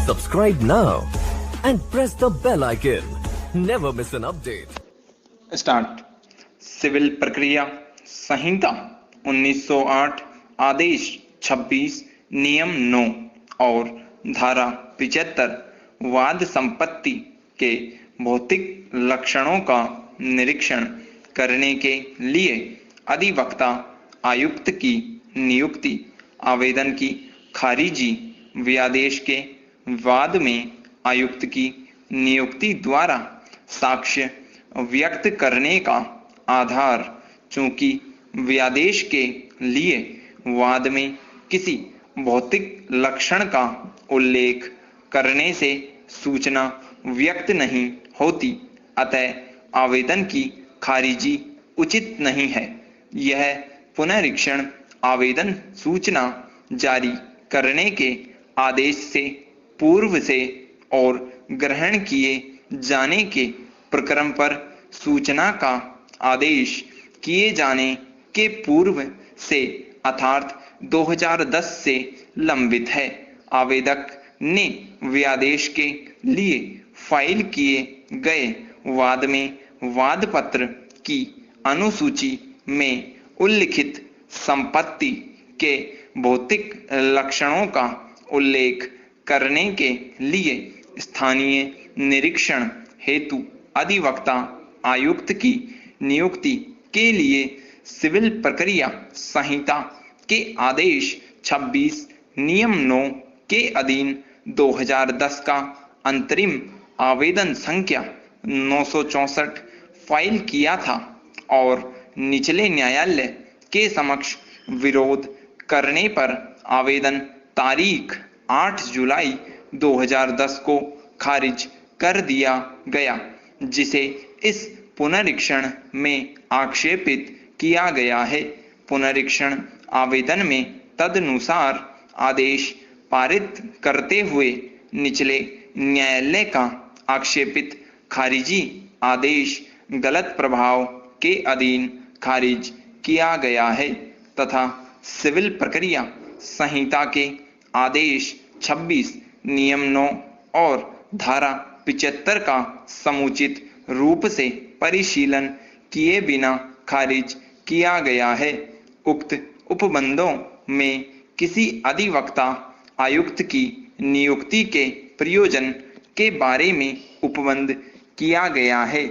Subscribe now and press the bell icon. Never miss an update. Start. सिविल प्रक्रिया संहिता 1908 आदेश 26 नियम 9 और धारा 75 वाद संपत्ति के भौतिक लक्षणों का निरीक्षण करने के लिए अधिवक्ता आयुक्त की नियुक्ति, आवेदन की खारिजी, व्यादेश के वाद में आयुक्त की नियुक्ति द्वारा साक्ष्य व्यक्त करने का आधार। चूंकि व्यादेश के लिए वाद में किसी भौतिक लक्षण का उल्लेख करने से सूचना व्यक्त नहीं होती, अतः आवेदन की खारिजी उचित नहीं है। यह पुनरीक्षण आवेदन सूचना जारी करने के आदेश से पूर्व से और ग्रहण किए जाने के प्रक्रम पर सूचना का आदेश किए जाने के पूर्व से अर्थात 2010 से लंबित है। आवेदक ने व्यादेश के लिए फाइल किए गए वाद में वाद पत्र की अनुसूची में उल्लिखित संपत्ति के भौतिक लक्षणों का उल्लेख करने के लिए स्थानीय निरीक्षण हेतु अधिवक्ता आयुक्त की नियुक्ति के लिए सिविल प्रक्रिया संहिता के आदेश 26 नियम 9 के अधीन 2010 का अंतरिम आवेदन संख्या 964 फाइल किया था और निचले न्यायालय के समक्ष विरोध करने पर आवेदन तारीख 8 जुलाई 2010 को खारिज कर दिया गया, जिसे इस पुनरीक्षण में आक्षेपित किया गया है। पुनरीक्षण आवेदन में तदनुसार आदेश पारित करते हुए निचले न्यायालय का आक्षेपित खारिजी आदेश गलत प्रभाव के अधीन खारिज किया गया है तथा सिविल प्रक्रिया संहिता के आदेश 26 नियम 9 और धारा 75 का समुचित रूप से परिशीलन किए बिना खारिज किया गया है। उक्त उपबंधों में किसी अधिवक्ता आयुक्त की नियुक्ति के प्रयोजन के बारे में उपबंध किया गया है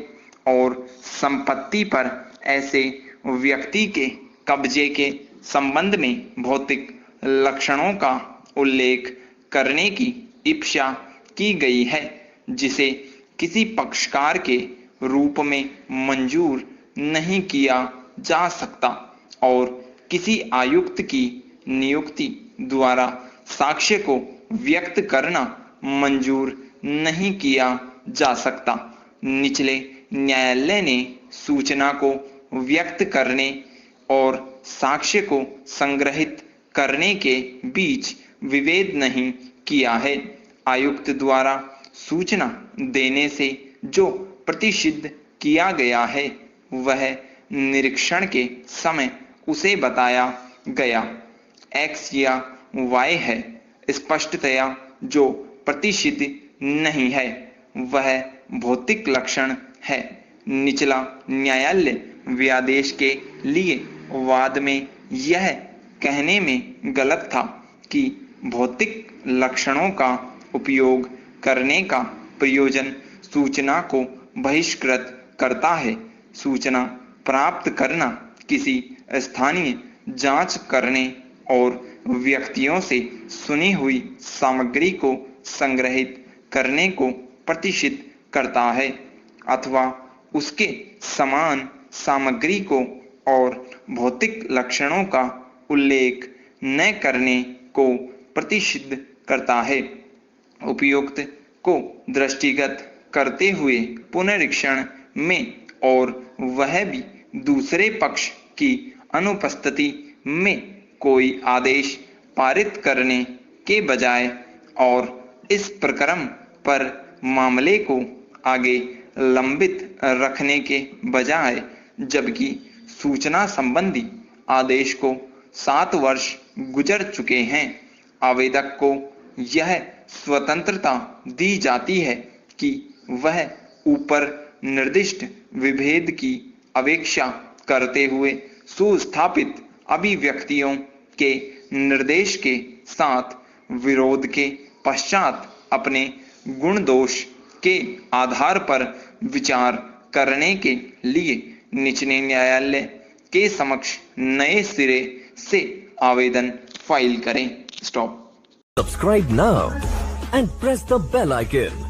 और संपत्ति पर ऐसे व्यक्ति के कब्जे के संबंध में भौतिक लक्षणों का उल्लेख करने की इच्छा की गई है, जिसे किसी पक्षकार के रूप में मंजूर नहीं किया जा सकता और किसी आयुक्त की नियुक्ति द्वारा साक्ष्य को व्यक्त करना मंजूर नहीं किया जा सकता। निचले न्यायालय ने सूचना को व्यक्त करने और साक्ष्य को संग्रहित करने के बीच विभेद नहीं किया है। आयुक्त द्वारा सूचना देने से जो प्रतिषिद्ध किया गया है वह निरीक्षण के समय उसे बताया गया X या Y है। स्पष्टतया जो प्रतिषिद्ध नहीं है वह भौतिक लक्षण है। निचला न्यायालय व्यादेश के लिए वाद में यह कहने में गलत था कि भौतिक लक्षणों का उपयोग करने का प्रयोजन सूचना को बहिष्कृत करता है। सूचना प्राप्त करना किसी स्थानीय जांच करने और व्यक्तियों से सुनी हुई सामग्री को संग्रहित करने को प्रतिषिद्ध करता है अथवा उसके समान सामग्री को और भौतिक लक्षणों का उल्लेख न करने को प्रतिषिद्ध करता है। उपयुक्त को दृष्टिगत करते हुए पुनरीक्षण में और वह भी दूसरे पक्ष की अनुपस्थिति में कोई आदेश पारित करने के बजाय और इस प्रक्रम पर मामले को आगे लंबित रखने के बजाय, जबकि सूचना संबंधी आदेश को 7 वर्ष गुजर चुके हैं, आवेदक को यह स्वतंत्रता दी जाती है कि वह ऊपर निर्दिष्ट विभेद की अपेक्षा करते हुए सुस्थापित अभिव्यक्तियों के निर्देश के साथ विरोध के पश्चात अपने गुण दोष के आधार पर विचार करने के लिए निचले न्यायालय के समक्ष नए सिरे से आवेदन फाइल करें। Stop. Subscribe now and press the bell icon.